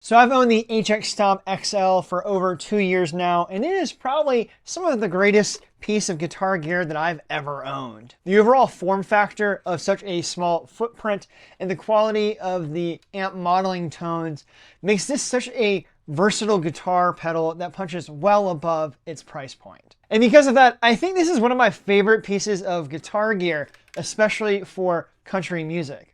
So I've owned the HX Stomp XL for over 2 years now, and it is probably some of the greatest piece of guitar gear that I've ever owned. The overall form factor of such a small footprint and the quality of the amp modeling tones makes this such a versatile guitar pedal that punches well above its price point. And because of that, I think this is one of my favorite pieces of guitar gear, especially for country music.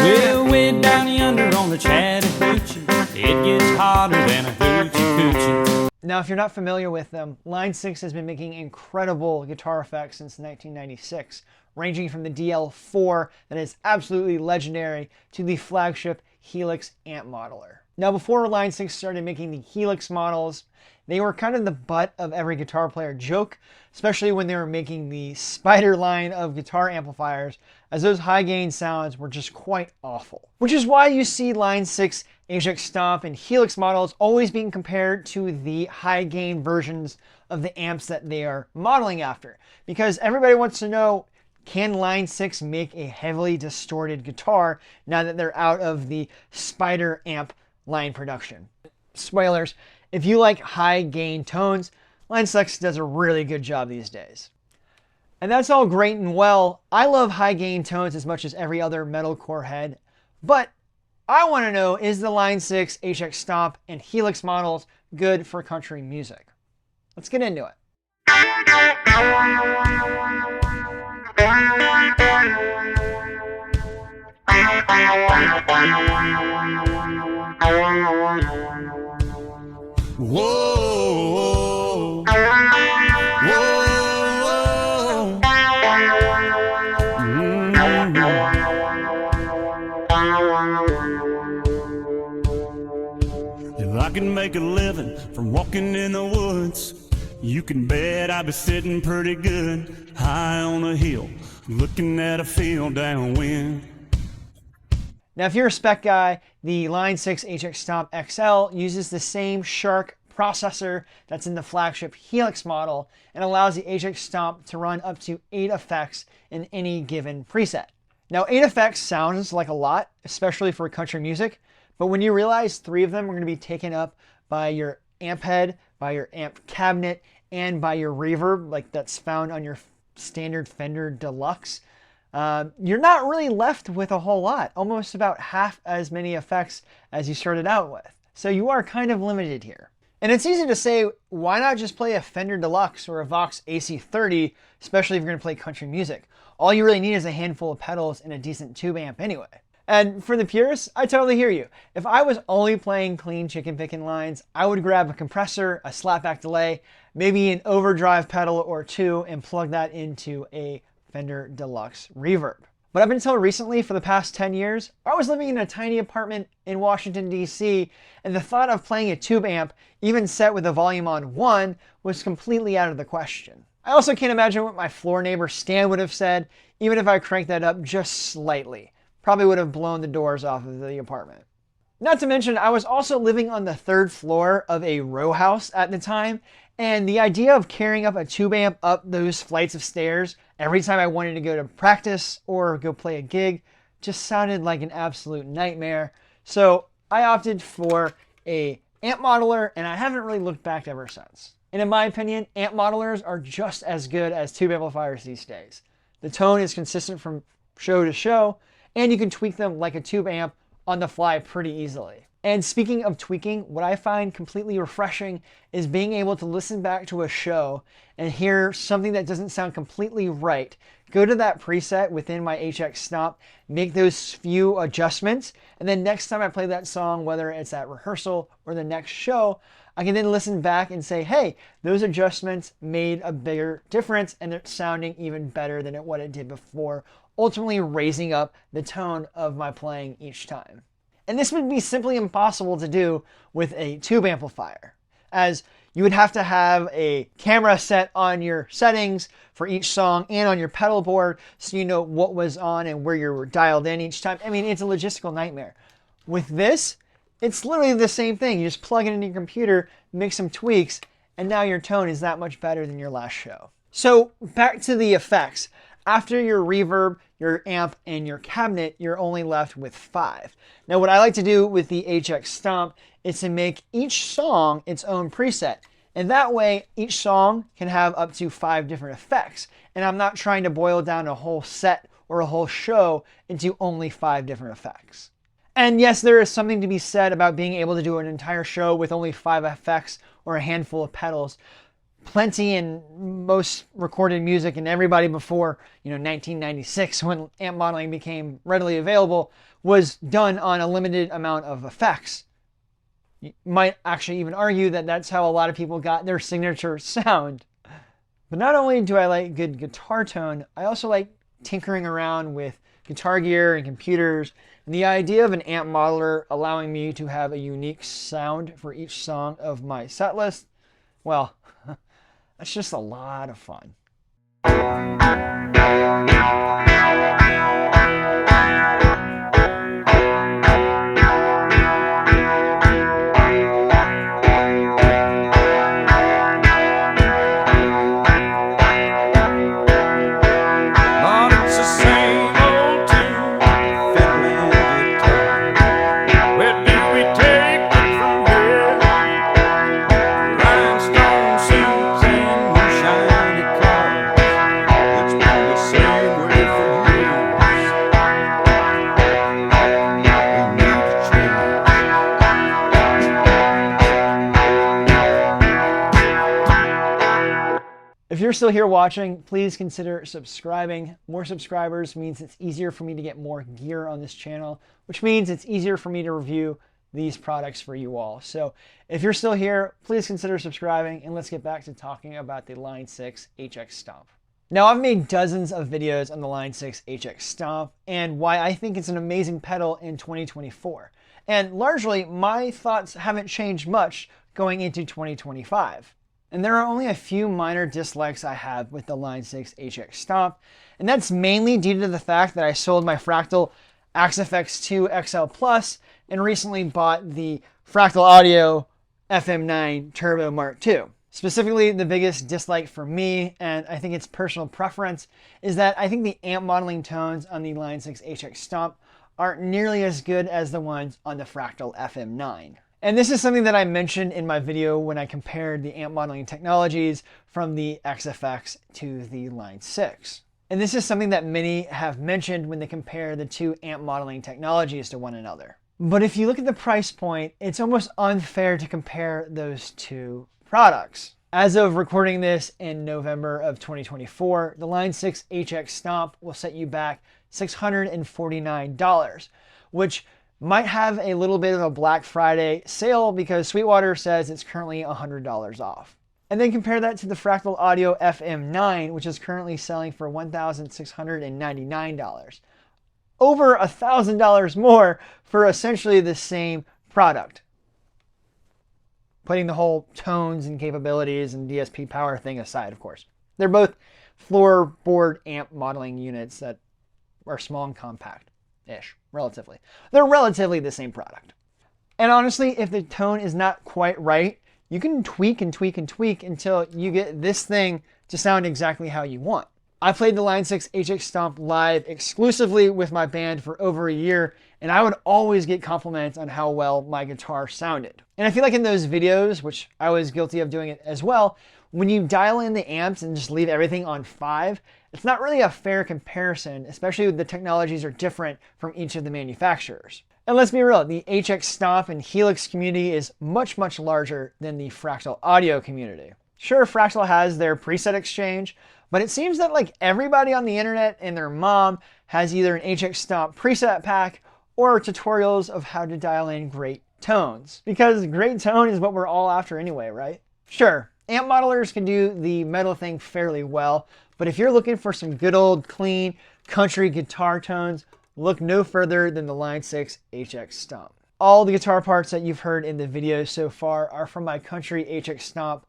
Well, way down yonder on the Chattahoochee, it gets hotter than a hoochie coochie. Now, if you're not familiar with them, Line6 has been making incredible guitar effects since 1996, ranging from the DL4 that is absolutely legendary to the flagship Helix amp modeler. Now, before Line6 started making the Helix models, they were kind of the butt of every guitar player joke, especially when they were making the Spider line of guitar amplifiers, as those high gain sounds were just quite awful. Which is why you see Line6, HX Stomp, and Helix models always being compared to the high gain versions of the amps that they are modeling after. Because everybody wants to know, can Line6 make a heavily distorted guitar now that they're out of the Spider amp line production? Spoilers, if you like high gain tones, Line6 does a really good job these days. And that's all great and well. I love high gain tones as much as every other metalcore head, but I want to know, is the Line6, HX Stomp, and Helix models good for country music? Let's get into it. Whoa, whoa, whoa. If I can make a living from walking in the woods, you can bet I'd be sitting pretty good high on a hill, looking at a field downwind. Now, if you're a spec guy, the Line6 HX Stomp XL uses the same Shark processor that's in the flagship Helix model and allows the HX Stomp to run up to 8 effects in any given preset. Now, 8 effects sounds like a lot, especially for country music, but when you realize 3 of them are going to be taken up by your amp head, by your amp cabinet, and by your reverb, like that's found on your standard Fender Deluxe, you're not really left with a whole lot, almost about half as many effects as you started out with. So you are kind of limited here. And it's easy to say, why not just play a Fender Deluxe or a Vox AC30, especially if you're going to play country music? All you really need is a handful of pedals and a decent tube amp anyway. And for the purists, I totally hear you. If I was only playing clean chicken picking lines, I would grab a compressor, a slapback delay, maybe an overdrive pedal or two, and plug that into a Fender Deluxe reverb. But up until recently, for the past 10 years, I was living in a tiny apartment in Washington, D.C., and the thought of playing a tube amp, even set with the volume on 1, was completely out of the question. I also can't imagine what my floor neighbor Stan would have said, even if I cranked that up just slightly. Probably would have blown the doors off of the apartment. Not to mention, I was also living on the 3rd floor of a row house at the time, and the idea of carrying up a tube amp up those flights of stairs every time I wanted to go to practice or go play a gig just sounded like an absolute nightmare. So I opted for a amp modeler, and I haven't really looked back ever since. And in my opinion, amp modelers are just as good as tube amplifiers these days. The tone is consistent from show to show, and you can tweak them like a tube amp on the fly pretty easily. And speaking of tweaking, what I find completely refreshing is being able to listen back to a show and hear something that doesn't sound completely right. Go to that preset within my HX Stomp, make those few adjustments, and then next time I play that song, whether it's at rehearsal or the next show, I can then listen back and say, hey, those adjustments made a bigger difference and it's sounding even better than what it did before, ultimately raising up the tone of my playing each time. And this would be simply impossible to do with a tube amplifier, as you would have to have a camera set on your settings for each song and on your pedal board so you know what was on and where you were dialed in each time. I mean, it's a logistical nightmare. With this, it's literally the same thing. You just plug it into your computer, make some tweaks, and now your tone is that much better than your last show. So back to the effects. After your reverb, your amp, and your cabinet, you're only left with 5. Now what I like to do with the HX Stomp is to make each song its own preset. And that way, each song can have up to 5 different effects. And I'm not trying to boil down a whole set or a whole show into only 5 different effects. And yes, there is something to be said about being able to do an entire show with only 5 effects or a handful of pedals. Plenty in most recorded music, and everybody before 1996, when amp modeling became readily available, was done on a limited amount of effects. You might actually even argue that that's how a lot of people got their signature sound. But not only do I like good guitar tone, I also like tinkering around with guitar gear and computers, and the idea of an amp modeler allowing me to have a unique sound for each song of my set list, well, that's just a lot of fun. If you're still here watching, please consider subscribing. More subscribers means it's easier for me to get more gear on this channel, which means it's easier for me to review these products for you all. So if you're still here, please consider subscribing, and let's get back to talking about the Line6 HX Stomp. Now, I've made dozens of videos on the Line6 HX Stomp and why I think it's an amazing pedal in 2024. And largely, my thoughts haven't changed much going into 2025. And there are only a few minor dislikes I have with the Line6 HX Stomp, and that's mainly due to the fact that I sold my Fractal XFX2 XL Plus and recently bought the Fractal Audio FM9 Turbo Mark II. Specifically, the biggest dislike for me, and I think it's personal preference, is that I think the amp modeling tones on the Line6 HX Stomp aren't nearly as good as the ones on the Fractal FM9. And this is something that I mentioned in my video when I compared the amp modeling technologies from the XFX to the Line6. And this is something that many have mentioned when they compare the two amp modeling technologies to one another. But if you look at the price point, it's almost unfair to compare those two products. As of recording this in November of 2024, the Line6 HX Stomp will set you back $649, which might have a little bit of a Black Friday sale because Sweetwater says it's currently $100 off. And then compare that to the Fractal Audio FM9, which is currently selling for $1,699. Over $1,000 more for essentially the same product. Putting the whole tones and capabilities and DSP power thing aside, of course. They're both floorboard amp modeling units that are small and compact-ish, relatively. They're relatively the same product. And honestly, if the tone is not quite right, you can tweak and tweak and tweak until you get this thing to sound exactly how you want. I played the Line6 HX Stomp live exclusively with my band for over a year, and I would always get compliments on how well my guitar sounded. And I feel like in those videos, which I was guilty of doing it as well, when you dial in the amps and just leave everything on 5, it's not really a fair comparison, especially when the technologies are different from each of the manufacturers. And let's be real, the HX Stomp and Helix community is much, much larger than the Fractal Audio community. Sure, Fractal has their preset exchange, but it seems that like everybody on the internet and their mom has either an HX Stomp preset pack or tutorials of how to dial in great tones. Because great tone is what we're all after anyway, right? Sure, amp modelers can do the metal thing fairly well, but if you're looking for some good old clean country guitar tones, look no further than the Line6 HX Stomp. All the guitar parts that you've heard in the video so far are from my country HX Stomp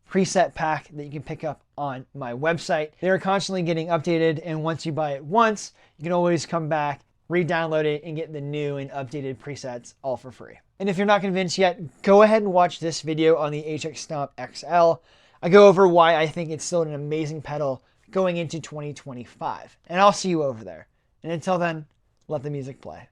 preset pack that you can pick up on my website. They are constantly getting updated, and once you buy it once, you can always come back re-download it, and get the new and updated presets all for free. And if you're not convinced yet, go ahead and watch this video on the HX Stomp XL. I go over why I think it's still an amazing pedal going into 2025. And I'll see you over there. And until then, let the music play.